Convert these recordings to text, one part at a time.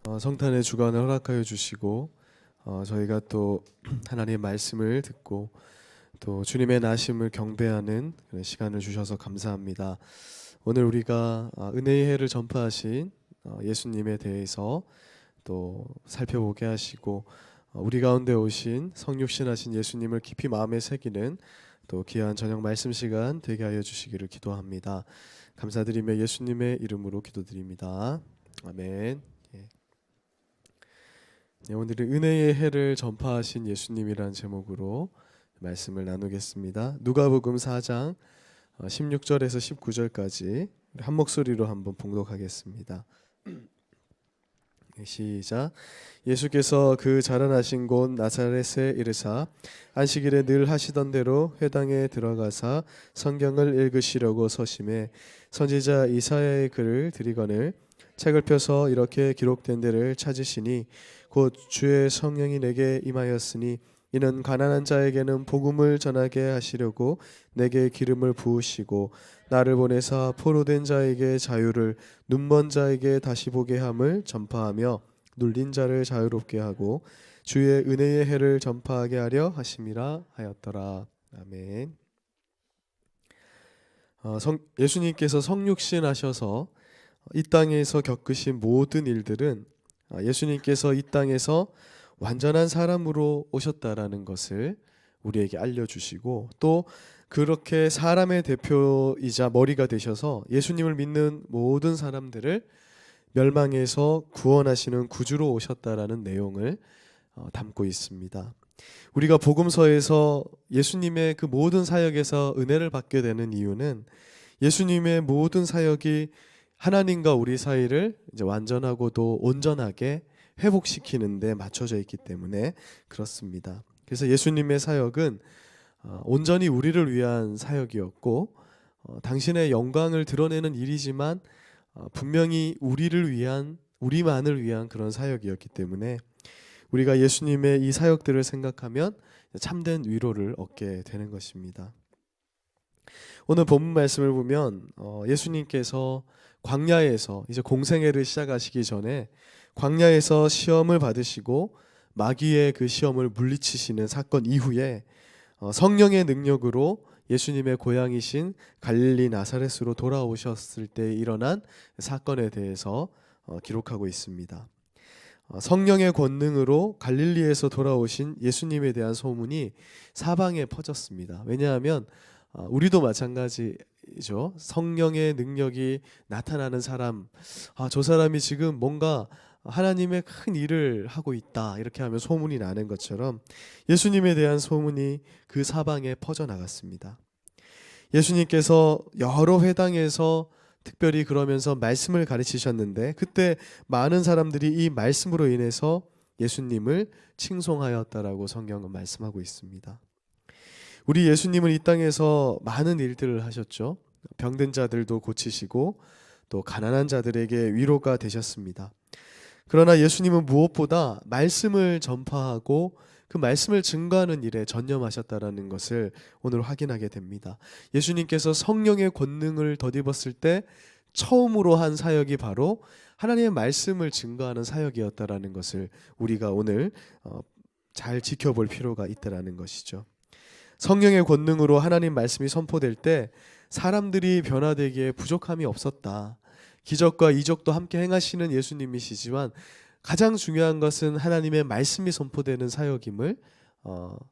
성탄의 주간을 허락하여 주시고 저희가 또 하나님의 말씀을 듣고 또 주님의 나심을 경배하는 그런 시간을 주셔서 감사합니다. 오늘 우리가 은혜의 해를 전파하신 예수님에 대해서 또 살펴보게 하시고 우리 가운데 오신 성육신하신 예수님을 깊이 마음에 새기는 또 귀한 저녁 말씀 시간 되게 하여 주시기를 기도합니다. 감사드리며 예수님의 이름으로 기도드립니다. 아멘. 오늘은 은혜의 해를 전파하신 예수님이라는 제목으로 말씀을 나누겠습니다. 누가복음 4장 16절에서 19절까지 한 목소리로 한번 봉독하겠습니다. 시작. 예수께서 그 자라나신 곳 나사렛에 이르사 안식일에 늘 하시던 대로 회당에 들어가사 성경을 읽으시려고 서심해 선지자 이사야의 글을 들이거늘 책을 펴서 이렇게 기록된 데를 찾으시니 곧 주의 성령이 내게 임하였으니 이는 가난한 자에게는 복음을 전하게 하시려고 내게 기름을 부으시고 나를 보내사 포로된 자에게 자유를 눈먼 자에게 다시 보게 함을 전파하며 눌린 자를 자유롭게 하고 주의 은혜의 해를 전파하게 하려 하심이라 하였더라. 아멘. 예수님께서 성육신 하셔서 이 땅에서 겪으신 모든 일들은 예수님께서 이 땅에서 완전한 사람으로 오셨다라는 것을 우리에게 알려주시고 또 그렇게 사람의 대표이자 머리가 되셔서 예수님을 믿는 모든 사람들을 멸망에서 구원하시는 구주로 오셨다라는 내용을 담고 있습니다. 우리가 복음서에서 예수님의 그 모든 사역에서 은혜를 받게 되는 이유는 예수님의 모든 사역이 하나님과 우리 사이를 이제 완전하고도 온전하게 회복시키는 데 맞춰져 있기 때문에 그렇습니다. 그래서 예수님의 사역은 온전히 우리를 위한 사역이었고 당신의 영광을 드러내는 일이지만 분명히 우리만을 위한 그런 사역이었기 때문에 우리가 예수님의 이 사역들을 생각하면 참된 위로를 얻게 되는 것입니다. 오늘 본문 말씀을 보면 예수님께서 광야에서 이제 공생애를 시작하시기 전에 광야에서 시험을 받으시고 마귀의 그 시험을 물리치시는 사건 이후에 성령의 능력으로 예수님의 고향이신 갈릴리 나사렛으로 돌아오셨을 때 일어난 사건에 대해서 기록하고 있습니다. 성령의 권능으로 갈릴리에서 돌아오신 예수님에 대한 소문이 사방에 퍼졌습니다. 왜냐하면 우리도 마찬가지죠. 성령의 능력이 나타나는 사람, 저 사람이 지금 뭔가 하나님의 큰 일을 하고 있다 이렇게 하면 소문이 나는 것처럼 예수님에 대한 소문이 그 사방에 퍼져나갔습니다. 예수님께서 여러 회당에서 특별히 그러면서 말씀을 가르치셨는데 그때 많은 사람들이 이 말씀으로 인해서 예수님을 칭송하였다라고 성경은 말씀하고 있습니다. 우리 예수님은 이 땅에서 많은 일들을 하셨죠. 병든 자들도 고치시고 또 가난한 자들에게 위로가 되셨습니다. 그러나 예수님은 무엇보다 말씀을 전파하고 그 말씀을 증거하는 일에 전념하셨다라는 것을 오늘 확인하게 됩니다. 예수님께서 성령의 권능을 덧입었을 때 처음으로 한 사역이 바로 하나님의 말씀을 증거하는 사역이었다라는 것을 우리가 오늘 잘 지켜볼 필요가 있다라는 것이죠. 성령의 권능으로 하나님 말씀이 선포될 때 사람들이 변화되기에 부족함이 없었다. 기적과 이적도 함께 행하시는 예수님이시지만 가장 중요한 것은 하나님의 말씀이 선포되는 사역임을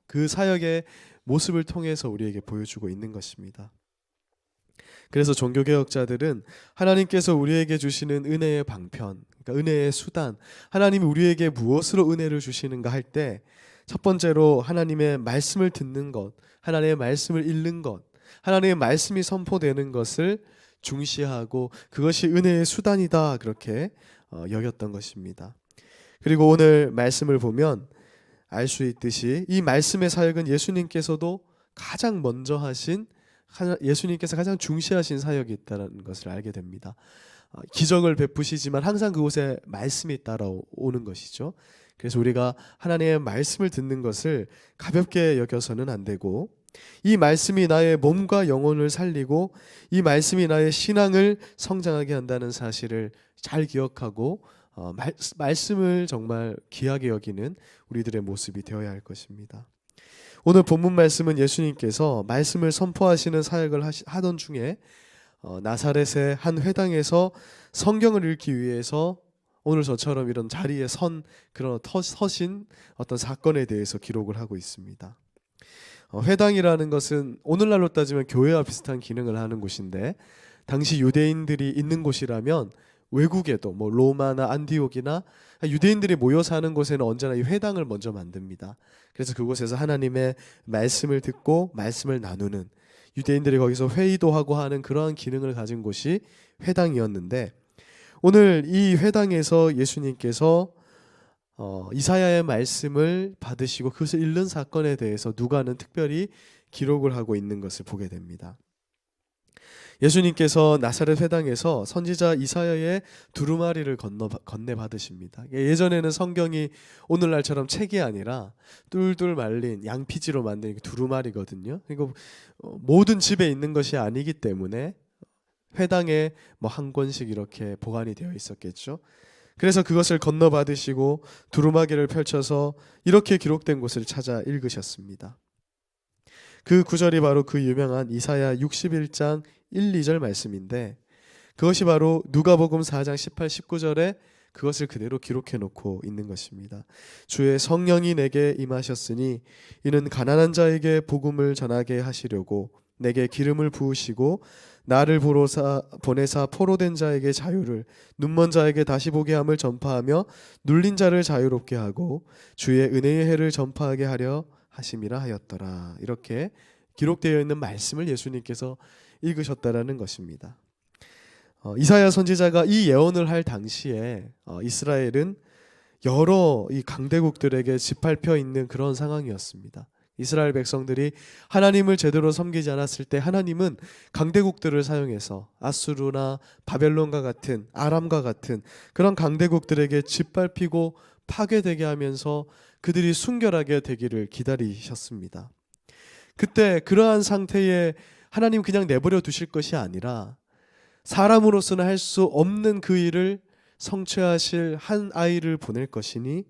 그 사역의 모습을 통해서 우리에게 보여주고 있는 것입니다. 그래서 종교개혁자들은 하나님께서 우리에게 주시는 은혜의 방편, 그러니까 은혜의 수단, 하나님이 우리에게 무엇으로 은혜를 주시는가 할 때 첫 번째로 하나님의 말씀을 듣는 것, 하나님의 말씀을 읽는 것, 하나님의 말씀이 선포되는 것을 중시하고 그것이 은혜의 수단이다 그렇게 여겼던 것입니다. 그리고 오늘 말씀을 보면 알 수 있듯이 이 말씀의 사역은 예수님께서도 가장 먼저 하신 예수님께서 가장 중시하신 사역이 있다는 것을 알게 됩니다. 기적을 베푸시지만 항상 그곳에 말씀이 따라오는 것이죠. 그래서 우리가 하나님의 말씀을 듣는 것을 가볍게 여겨서는 안 되고 이 말씀이 나의 몸과 영혼을 살리고 이 말씀이 나의 신앙을 성장하게 한다는 사실을 잘 기억하고 말씀을 정말 귀하게 여기는 우리들의 모습이 되어야 할 것입니다. 오늘 본문 말씀은 예수님께서 말씀을 선포하시는 사역을 하던 중에 나사렛의 한 회당에서 성경을 읽기 위해서 오늘 저처럼 이런 자리에 서신 어떤 사건에 대해서 기록을 하고 있습니다. 회당이라는 것은 오늘날로 따지면 교회와 비슷한 기능을 하는 곳인데, 당시 유대인들이 있는 곳이라면 외국에도 뭐 로마나 안디옥이나 유대인들이 모여 사는 곳에는 언제나 이 회당을 먼저 만듭니다. 그래서 그곳에서 하나님의 말씀을 듣고 말씀을 나누는, 유대인들이 거기서 회의도 하고 하는 그러한 기능을 가진 곳이 회당이었는데, 오늘 이 회당에서 예수님께서 이사야의 말씀을 받으시고 그것을 읽는 사건에 대해서 누가는 특별히 기록을 하고 있는 것을 보게 됩니다. 예수님께서 나사렛 회당에서 선지자 이사야의 두루마리를 건네 받으십니다. 예전에는 성경이 오늘날처럼 책이 아니라 뚫뚫 말린 양피지로 만든 두루마리거든요. 그리고 모든 집에 있는 것이 아니기 때문에 회당에 뭐 한 권씩 이렇게 보관이 되어 있었겠죠. 그래서 그것을 건너 받으시고 두루마기를 펼쳐서 이렇게 기록된 곳을 찾아 읽으셨습니다. 그 구절이 바로 그 유명한 이사야 61장 1, 2절 말씀인데, 그것이 바로 누가복음 4장 18, 19절에 그것을 그대로 기록해 놓고 있는 것입니다. 주의 성령이 내게 임하셨으니 이는 가난한 자에게 복음을 전하게 하시려고 내게 기름을 부으시고 나를 보내사 포로된 자에게 자유를, 눈먼 자에게 다시 보게 함을 전파하며 눌린 자를 자유롭게 하고 주의 은혜의 해를 전파하게 하려 하심이라 하였더라. 이렇게 기록되어 있는 말씀을 예수님께서 읽으셨다라는 것입니다. 이사야 선지자가 이 예언을 할 당시에 이스라엘은 여러 이 강대국들에게 짓밟혀 있는 그런 상황이었습니다. 이스라엘 백성들이 하나님을 제대로 섬기지 않았을 때 하나님은 강대국들을 사용해서 아수르나 바벨론과 같은, 아람과 같은 그런 강대국들에게 짓밟히고 파괴되게 하면서 그들이 순결하게 되기를 기다리셨습니다. 그때 그러한 상태에 하나님 그냥 내버려 두실 것이 아니라 사람으로서는 할 수 없는 그 일을 성취하실 한 아이를 보낼 것이니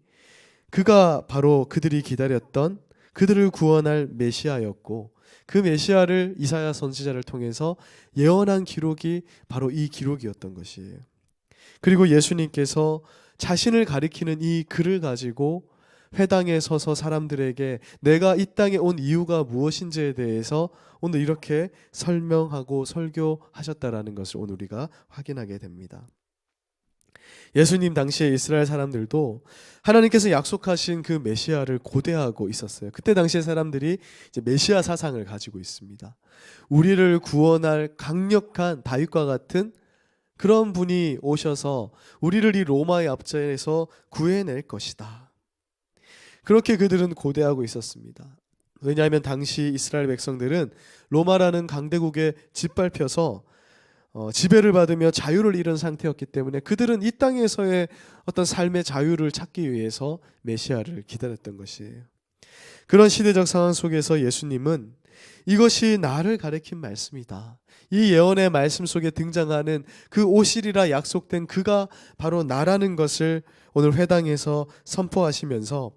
그가 바로 그들이 기다렸던, 그들을 구원할 메시아였고, 그 메시아를 이사야 선지자를 통해서 예언한 기록이 바로 이 기록이었던 것이에요. 그리고 예수님께서 자신을 가리키는 이 글을 가지고 회당에 서서 사람들에게 내가 이 땅에 온 이유가 무엇인지에 대해서 오늘 이렇게 설명하고 설교하셨다라는 것을 오늘 우리가 확인하게 됩니다. 예수님 당시에 이스라엘 사람들도 하나님께서 약속하신 그 메시아를 고대하고 있었어요. 그때 당시에 사람들이 이제 메시아 사상을 가지고 있습니다. 우리를 구원할 강력한 다윗과 같은 그런 분이 오셔서 우리를 이 로마의 압제에서 구해낼 것이다. 그렇게 그들은 고대하고 있었습니다. 왜냐하면 당시 이스라엘 백성들은 로마라는 강대국에 짓밟혀서 지배를 받으며 자유를 잃은 상태였기 때문에 그들은 이 땅에서의 어떤 삶의 자유를 찾기 위해서 메시아를 기다렸던 것이에요. 그런 시대적 상황 속에서 예수님은 이것이 나를 가리킨 말씀이다. 이 예언의 말씀 속에 등장하는 그 오시리라 약속된 그가 바로 나라는 것을 오늘 회당에서 선포하시면서,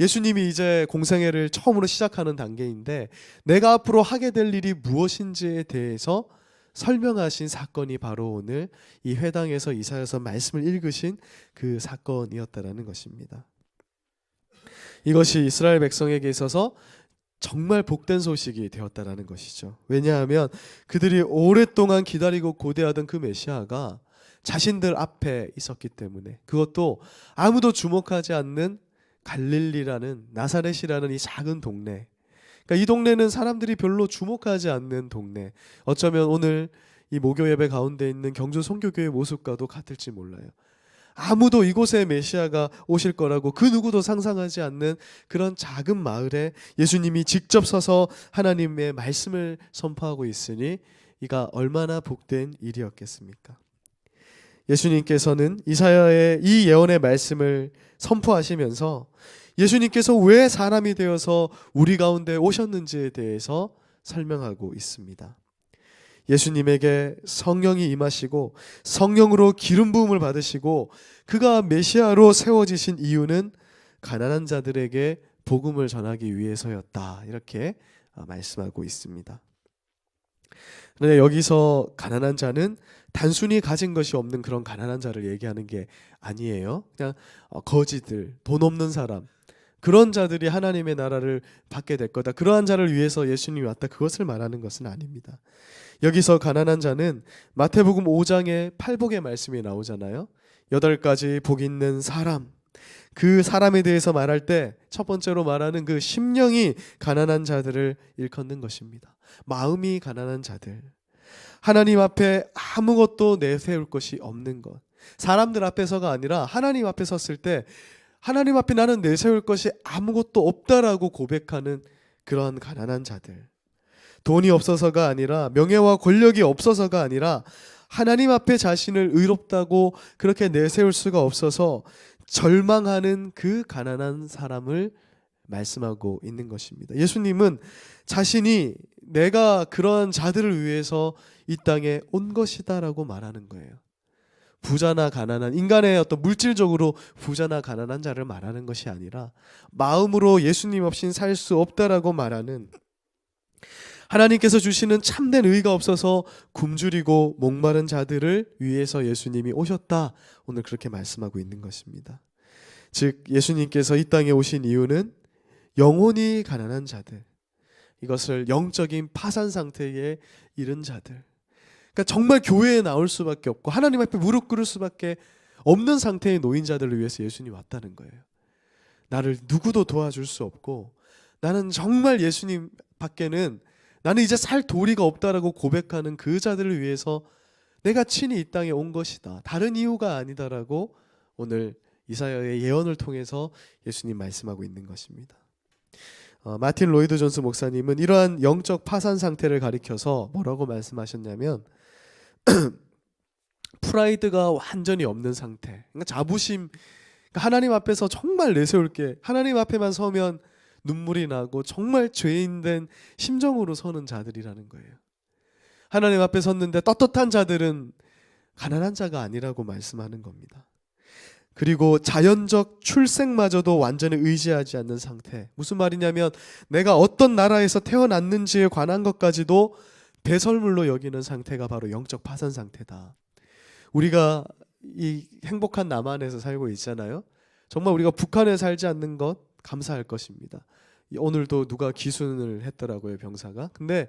예수님이 이제 공생애를 처음으로 시작하는 단계인데 내가 앞으로 하게 될 일이 무엇인지에 대해서 설명하신 사건이 바로 오늘 이 회당에서 이사야서 말씀을 읽으신 그 사건이었다라는 것입니다. 이것이 이스라엘 백성에게 있어서 정말 복된 소식이 되었다라는 것이죠. 왜냐하면 그들이 오랫동안 기다리고 고대하던 그 메시아가 자신들 앞에 있었기 때문에, 그것도 아무도 주목하지 않는 갈릴리라는, 나사렛이라는 이 작은 동네, 그러니까 이 동네는 사람들이 별로 주목하지 않는 동네, 어쩌면 오늘 이 목요 예배 가운데 있는 경주 선교교회 모습과도 같을지 몰라요. 아무도 이곳에 메시아가 오실 거라고 그 누구도 상상하지 않는 그런 작은 마을에 예수님이 직접 서서 하나님의 말씀을 선포하고 있으니 이가 얼마나 복된 일이었겠습니까? 예수님께서는 이사야의 이 예언의 말씀을 선포하시면서 예수님께서 왜 사람이 되어서 우리 가운데 오셨는지에 대해서 설명하고 있습니다. 예수님에게 성령이 임하시고 성령으로 기름 부음을 받으시고 그가 메시아로 세워지신 이유는 가난한 자들에게 복음을 전하기 위해서였다. 이렇게 말씀하고 있습니다. 그런데 여기서 가난한 자는 단순히 가진 것이 없는 그런 가난한 자를 얘기하는 게 아니에요. 그냥 거지들, 돈 없는 사람, 그런 자들이 하나님의 나라를 받게 될 거다. 그러한 자를 위해서 예수님이 왔다. 그것을 말하는 것은 아닙니다. 여기서 가난한 자는 마태복음 5장에 팔복의 말씀이 나오잖아요. 8가지 복 있는 사람, 그 사람에 대해서 말할 때 첫 번째로 말하는 그 심령이 가난한 자들을 일컫는 것입니다. 마음이 가난한 자들, 하나님 앞에 아무것도 내세울 것이 없는 것, 사람들 앞에서가 아니라 하나님 앞에 섰을 때 하나님 앞에 나는 내세울 것이 아무것도 없다라고 고백하는 그런 가난한 자들, 돈이 없어서가 아니라 명예와 권력이 없어서가 아니라 하나님 앞에 자신을 의롭다고 그렇게 내세울 수가 없어서 절망하는 그 가난한 사람을 말씀하고 있는 것입니다. 예수님은 자신이 내가 그러한 자들을 위해서 이 땅에 온 것이다라고 말하는 거예요. 부자나 가난한, 인간의 어떤 물질적으로 부자나 가난한 자를 말하는 것이 아니라 마음으로 예수님 없인 살 수 없다라고 말하는, 하나님께서 주시는 참된 의가 없어서 굶주리고 목마른 자들을 위해서 예수님이 오셨다. 오늘 그렇게 말씀하고 있는 것입니다. 즉 예수님께서 이 땅에 오신 이유는 영혼이 가난한 자들, 이것을 영적인 파산 상태에 이른 자들, 그러니까 정말 교회에 나올 수밖에 없고 하나님 앞에 무릎 꿇을 수밖에 없는 상태의 노인자들을 위해서 예수님이 왔다는 거예요. 나를 누구도 도와줄 수 없고 나는 정말 예수님 밖에는 나는 이제 살 도리가 없다라고 고백하는 그 자들을 위해서 내가 친히 이 땅에 온 것이다. 다른 이유가 아니다라고 오늘 이사야의 예언을 통해서 예수님 말씀하고 있는 것입니다. 마틴 로이드 존스 목사님은 이러한 영적 파산 상태를 가리켜서 뭐라고 말씀하셨냐면 프라이드가 완전히 없는 상태, 그러니까 자부심, 그러니까 하나님 앞에서 정말 내세울 게, 하나님 앞에만 서면 눈물이 나고 정말 죄인된 심정으로 서는 자들이라는 거예요. 하나님 앞에 섰는데 떳떳한 자들은 가난한 자가 아니라고 말씀하는 겁니다. 그리고 자연적 출생마저도 완전히 의지하지 않는 상태. 무슨 말이냐면 내가 어떤 나라에서 태어났는지에 관한 것까지도 배설물로 여기는 상태가 바로 영적 파산 상태다. 우리가 이 행복한 남한에서 살고 있잖아요. 정말 우리가 북한에 살지 않는 것 감사할 것입니다. 오늘도 누가 기순을 했더라고요, 병사가. 근데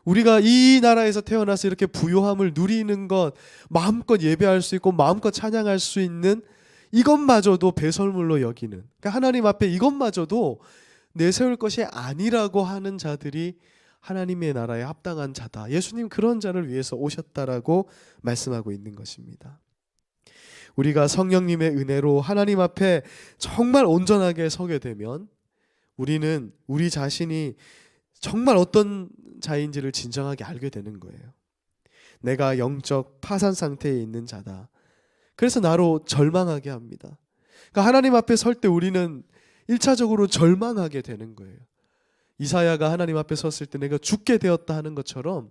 우리가 이 나라에서 태어나서 이렇게 부요함을 누리는 것, 마음껏 예배할 수 있고 마음껏 찬양할 수 있는 이것마저도 배설물로 여기는, 그러니까 하나님 앞에 이것마저도 내세울 것이 아니라고 하는 자들이 하나님의 나라에 합당한 자다. 예수님 그런 자를 위해서 오셨다라고 말씀하고 있는 것입니다. 우리가 성령님의 은혜로 하나님 앞에 정말 온전하게 서게 되면 우리는 우리 자신이 정말 어떤 자인지를 진정하게 알게 되는 거예요. 내가 영적 파산 상태에 있는 자다. 그래서 나로 절망하게 합니다. 그러니까 하나님 앞에 설 때 우리는 1차적으로 절망하게 되는 거예요. 이사야가 하나님 앞에 섰을 때 내가 죽게 되었다 하는 것처럼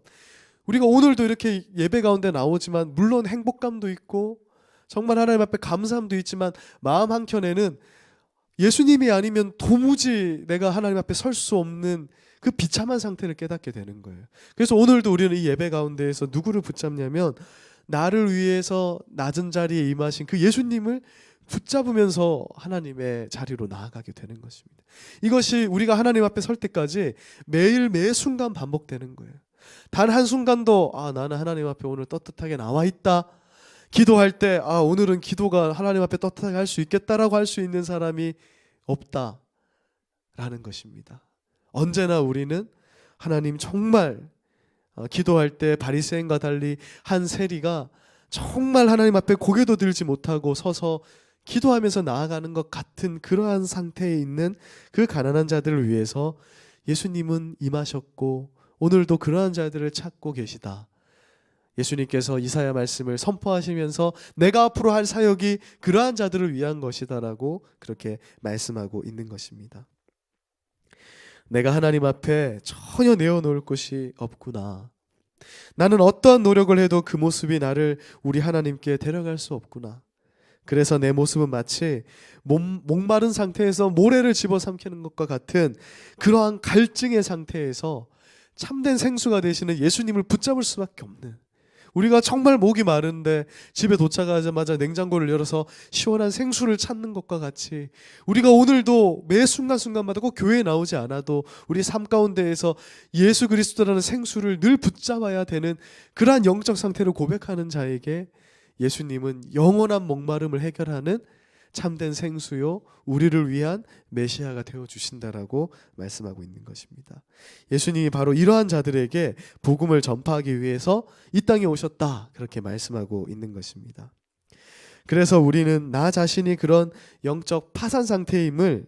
우리가 오늘도 이렇게 예배 가운데 나오지만 물론 행복감도 있고 정말 하나님 앞에 감사함도 있지만 마음 한켠에는 예수님이 아니면 도무지 내가 하나님 앞에 설 수 없는 그 비참한 상태를 깨닫게 되는 거예요. 그래서 오늘도 우리는 이 예배 가운데에서 누구를 붙잡냐면 나를 위해서 낮은 자리에 임하신 그 예수님을 붙잡으면서 하나님의 자리로 나아가게 되는 것입니다. 이것이 우리가 하나님 앞에 설 때까지 매일 매 순간 반복되는 거예요. 단 한순간도 나는 하나님 앞에 오늘 떳떳하게 나와 있다. 기도할 때 오늘은 기도가 하나님 앞에 떳떳하게 할 수 있겠다라고 할 수 있는 사람이 없다라는 것입니다. 언제나 우리는 하나님 정말 기도할 때 바리새인과 달리 한 세리가 정말 하나님 앞에 고개도 들지 못하고 서서 기도하면서 나아가는 것 같은 그러한 상태에 있는 그 가난한 자들을 위해서 예수님은 임하셨고 오늘도 그러한 자들을 찾고 계시다. 예수님께서 이사야 말씀을 선포하시면서 내가 앞으로 할 사역이 그러한 자들을 위한 것이다라고 그렇게 말씀하고 있는 것입니다. 내가 하나님 앞에 전혀 내어놓을 곳이 없구나. 나는 어떠한 노력을 해도 그 모습이 나를 우리 하나님께 데려갈 수 없구나. 그래서 내 모습은 마치 목마른 상태에서 모래를 집어삼키는 것과 같은 그러한 갈증의 상태에서 참된 생수가 되시는 예수님을 붙잡을 수밖에 없는, 우리가 정말 목이 마른데 집에 도착하자마자 냉장고를 열어서 시원한 생수를 찾는 것과 같이 우리가 오늘도 매 순간순간마다 꼭 교회에 나오지 않아도 우리 삶 가운데에서 예수 그리스도라는 생수를 늘 붙잡아야 되는 그러한 영적 상태를 고백하는 자에게 예수님은 영원한 목마름을 해결하는 참된 생수요 우리를 위한 메시아가 되어주신다라고 말씀하고 있는 것입니다. 예수님이 바로 이러한 자들에게 복음을 전파하기 위해서 이 땅에 오셨다, 그렇게 말씀하고 있는 것입니다. 그래서 우리는 나 자신이 그런 영적 파산 상태임을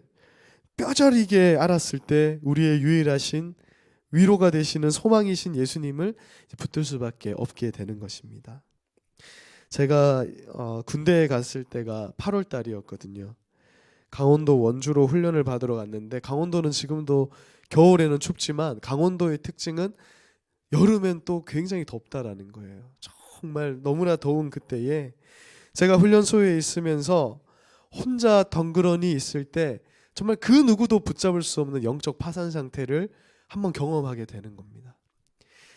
뼈저리게 알았을 때 우리의 유일하신 위로가 되시는 소망이신 예수님을 붙들 수밖에 없게 되는 것입니다. 제가 군대에 갔을 때가 8월 달이었거든요. 강원도 원주로 훈련을 받으러 갔는데, 강원도는 지금도 겨울에는 춥지만 강원도의 특징은 여름엔 또 굉장히 덥다라는 거예요. 정말 너무나 더운 그때에 제가 훈련소에 있으면서 혼자 덩그러니 있을 때 정말 그 누구도 붙잡을 수 없는 영적 파산 상태를 한번 경험하게 되는 겁니다.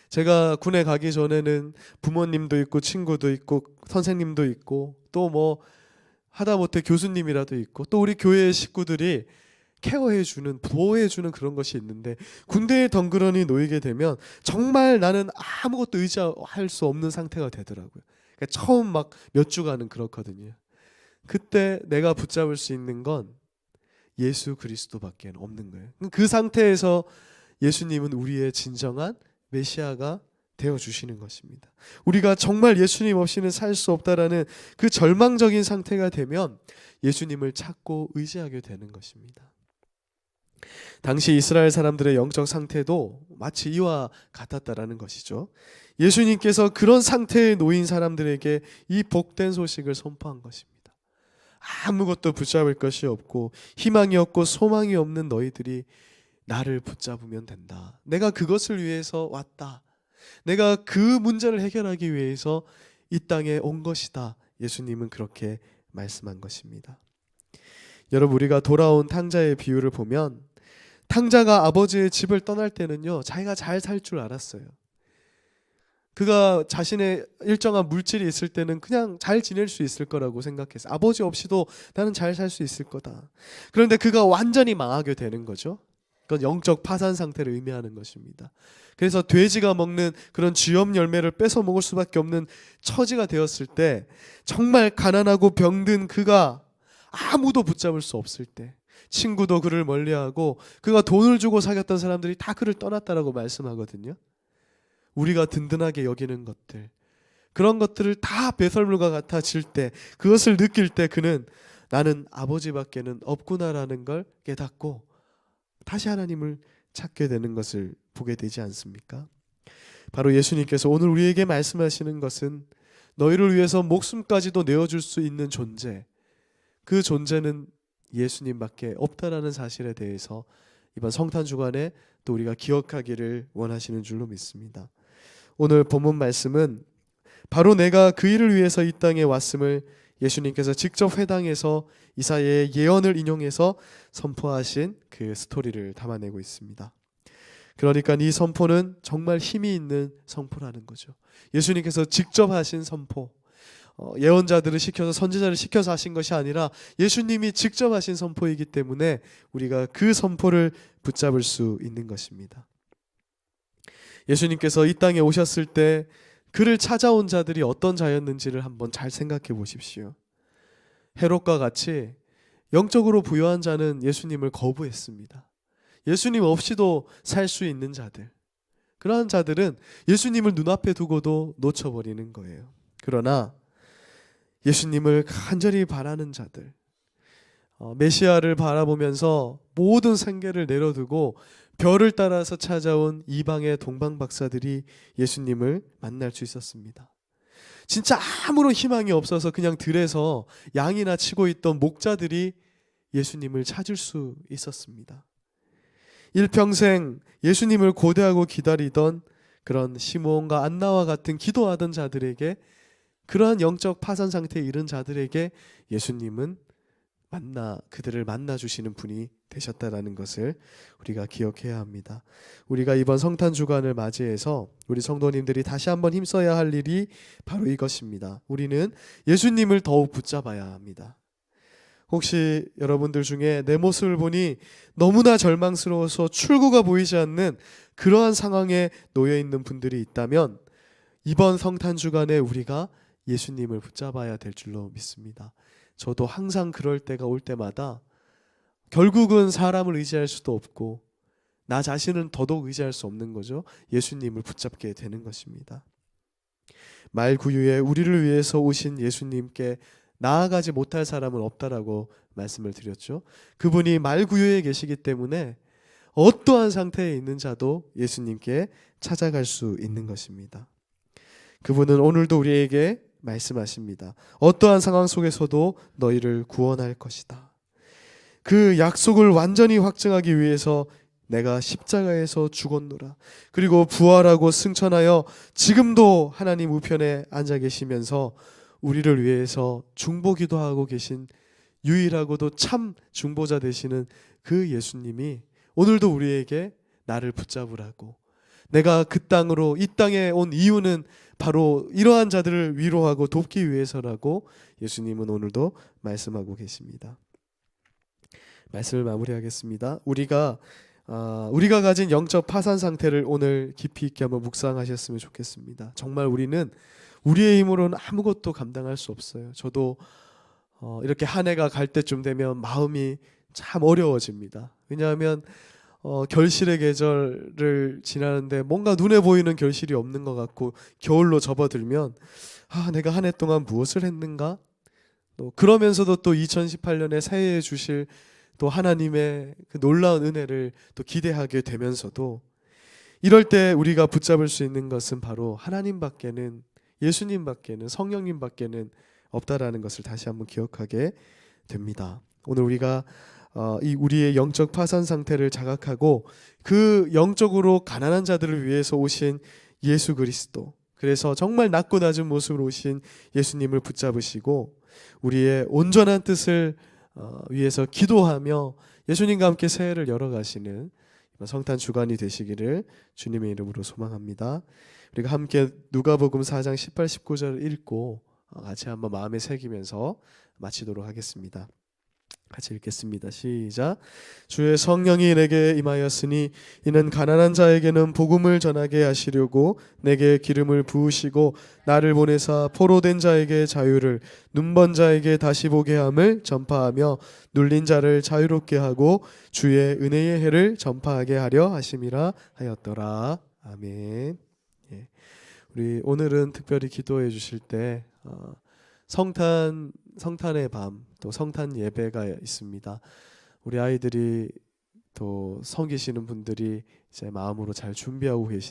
제가 군에 가기 전에는 부모님도 있고 친구도 있고 선생님도 있고 또 뭐 하다못해 교수님이라도 있고 또 우리 교회의 식구들이 케어해주는, 보호해주는 그런 것이 있는데, 군대에 덩그러니 놓이게 되면 정말 나는 아무것도 의지할 수 없는 상태가 되더라고요. 그러니까 처음 막 몇 주간은 그렇거든요. 그때 내가 붙잡을 수 있는 건 예수 그리스도밖에 없는 거예요. 그 상태에서 예수님은 우리의 진정한 메시아가 되어주시는 것입니다. 우리가 정말 예수님 없이는 살 수 없다라는 그 절망적인 상태가 되면 예수님을 찾고 의지하게 되는 것입니다. 당시 이스라엘 사람들의 영적 상태도 마치 이와 같았다라는 것이죠. 예수님께서 그런 상태에 놓인 사람들에게 이 복된 소식을 선포한 것입니다. 아무것도 붙잡을 것이 없고 희망이 없고 소망이 없는 너희들이 나를 붙잡으면 된다. 내가 그것을 위해서 왔다. 내가 그 문제를 해결하기 위해서 이 땅에 온 것이다. 예수님은 그렇게 말씀한 것입니다. 여러분, 우리가 돌아온 탕자의 비유를 보면 탕자가 아버지의 집을 떠날 때는요, 자기가 잘 살 줄 알았어요. 그가 자신의 일정한 물질이 있을 때는 그냥 잘 지낼 수 있을 거라고 생각했어요. 아버지 없이도 나는 잘 살 수 있을 거다. 그런데 그가 완전히 망하게 되는 거죠. 그건 영적 파산 상태를 의미하는 것입니다. 그래서 돼지가 먹는 그런 쥐염 열매를 뺏어 먹을 수밖에 없는 처지가 되었을 때, 정말 가난하고 병든 그가 아무도 붙잡을 수 없을 때, 친구도 그를 멀리하고 그가 돈을 주고 사귀었던 사람들이 다 그를 떠났다라고 말씀하거든요. 우리가 든든하게 여기는 것들, 그런 것들을 다 배설물과 같아질 때, 그것을 느낄 때 그는 나는 아버지밖에는 없구나라는 걸 깨닫고 다시 하나님을 찾게 되는 것을 보게 되지 않습니까? 바로 예수님께서 오늘 우리에게 말씀하시는 것은 너희를 위해서 목숨까지도 내어줄 수 있는 존재, 그 존재는 예수님밖에 없다라는 사실에 대해서 이번 성탄 주간에 또 우리가 기억하기를 원하시는 줄로 믿습니다. 오늘 본문 말씀은 바로 내가 그 일을 위해서 이 땅에 왔음을 예수님께서 직접 회당에서 이사야의 예언을 인용해서 선포하신 그 스토리를 담아내고 있습니다. 그러니까 이 선포는 정말 힘이 있는 선포라는 거죠. 예수님께서 직접 하신 선포, 예언자들을 시켜서, 선지자를 시켜서 하신 것이 아니라 예수님이 직접 하신 선포이기 때문에 우리가 그 선포를 붙잡을 수 있는 것입니다. 예수님께서 이 땅에 오셨을 때 그를 찾아온 자들이 어떤 자였는지를 한번 잘 생각해 보십시오. 헤롯과 같이 영적으로 부유한 자는 예수님을 거부했습니다. 예수님 없이도 살 수 있는 자들, 그러한 자들은 예수님을 눈앞에 두고도 놓쳐버리는 거예요. 그러나 예수님을 간절히 바라는 자들, 메시아를 바라보면서 모든 생계를 내려두고 별을 따라서 찾아온 이방의 동방 박사들이 예수님을 만날 수 있었습니다. 진짜 아무런 희망이 없어서 그냥 들에서 양이나 치고 있던 목자들이 예수님을 찾을 수 있었습니다. 일평생 예수님을 고대하고 기다리던 그런 시므온과 안나와 같은 기도하던 자들에게, 그러한 영적 파산 상태에 이른 자들에게 예수님은 그들을 만나 주시는 분이 되셨다라는 것을 우리가 기억해야 합니다. 우리가 이번 성탄 주간을 맞이해서 우리 성도님들이 다시 한번 힘써야 할 일이 바로 이것입니다. 우리는 예수님을 더욱 붙잡아야 합니다. 혹시 여러분들 중에 내 모습을 보니 너무나 절망스러워서 출구가 보이지 않는 그러한 상황에 놓여 있는 분들이 있다면, 이번 성탄 주간에 우리가 예수님을 붙잡아야 될 줄로 믿습니다. 저도 항상 그럴 때가 올 때마다 결국은 사람을 의지할 수도 없고 나 자신은 더더욱 의지할 수 없는 거죠. 예수님을 붙잡게 되는 것입니다. 말구유에 우리를 위해서 오신 예수님께 나아가지 못할 사람은 없다라고 말씀을 드렸죠. 그분이 말구유에 계시기 때문에 어떠한 상태에 있는 자도 예수님께 찾아갈 수 있는 것입니다. 그분은 오늘도 우리에게 말씀하십니다. 어떠한 상황 속에서도 너희를 구원할 것이다. 그 약속을 완전히 확증하기 위해서 내가 십자가에서 죽었노라. 그리고 부활하고 승천하여 지금도 하나님 우편에 앉아 계시면서 우리를 위해서 중보기도 하고 계신 유일하고도 참 중보자 되시는 그 예수님이 오늘도 우리에게 나를 붙잡으라고, 내가 그 땅으로, 이 땅에 온 이유는 바로 이러한 자들을 위로하고 돕기 위해서라고 예수님은 오늘도 말씀하고 계십니다. 말씀을 마무리하겠습니다. 우리가 가진 영적 파산 상태를 오늘 깊이 있게 한번 묵상하셨으면 좋겠습니다. 정말 우리는 우리의 힘으로는 아무것도 감당할 수 없어요. 저도 이렇게 한 해가 갈 때쯤 되면 마음이 참 어려워집니다. 왜냐하면 결실의 계절을 지나는데 뭔가 눈에 보이는 결실이 없는 것 같고, 겨울로 접어들면 내가 한 해 동안 무엇을 했는가? 또 그러면서도 또 2018년에 새해에 주실 또 하나님의 그 놀라운 은혜를 또 기대하게 되면서도, 이럴 때 우리가 붙잡을 수 있는 것은 바로 하나님밖에는, 예수님밖에는, 성령님밖에는 없다라는 것을 다시 한번 기억하게 됩니다. 오늘 우리가 이 우리의 영적 파산 상태를 자각하고 그 영적으로 가난한 자들을 위해서 오신 예수 그리스도, 그래서 정말 낮고 낮은 모습으로 오신 예수님을 붙잡으시고 우리의 온전한 뜻을 위해서 기도하며 예수님과 함께 새해를 열어가시는 성탄 주간이 되시기를 주님의 이름으로 소망합니다. 우리가 함께 누가복음 4장 18, 19절을 읽고 같이 한번 마음에 새기면서 마치도록 하겠습니다. 같이 읽겠습니다. 시작. 주의 성령이 내게 임하였으니 이는 가난한 자에게는 복음을 전하게 하시려고 내게 기름을 부으시고 나를 보내사 포로된 자에게 자유를, 눈먼 자에게 다시 보게 함을 전파하며 눌린 자를 자유롭게 하고 주의 은혜의 해를 전파하게 하려 하심이라 하였더라. 아멘. 예. 우리 오늘은 특별히 기도해 주실 때 성탄의 밤, 또 성탄 예배가 있습니다. 우리 아이들이 또 섬기시는 분들이 이제 마음으로 잘 준비하고 계신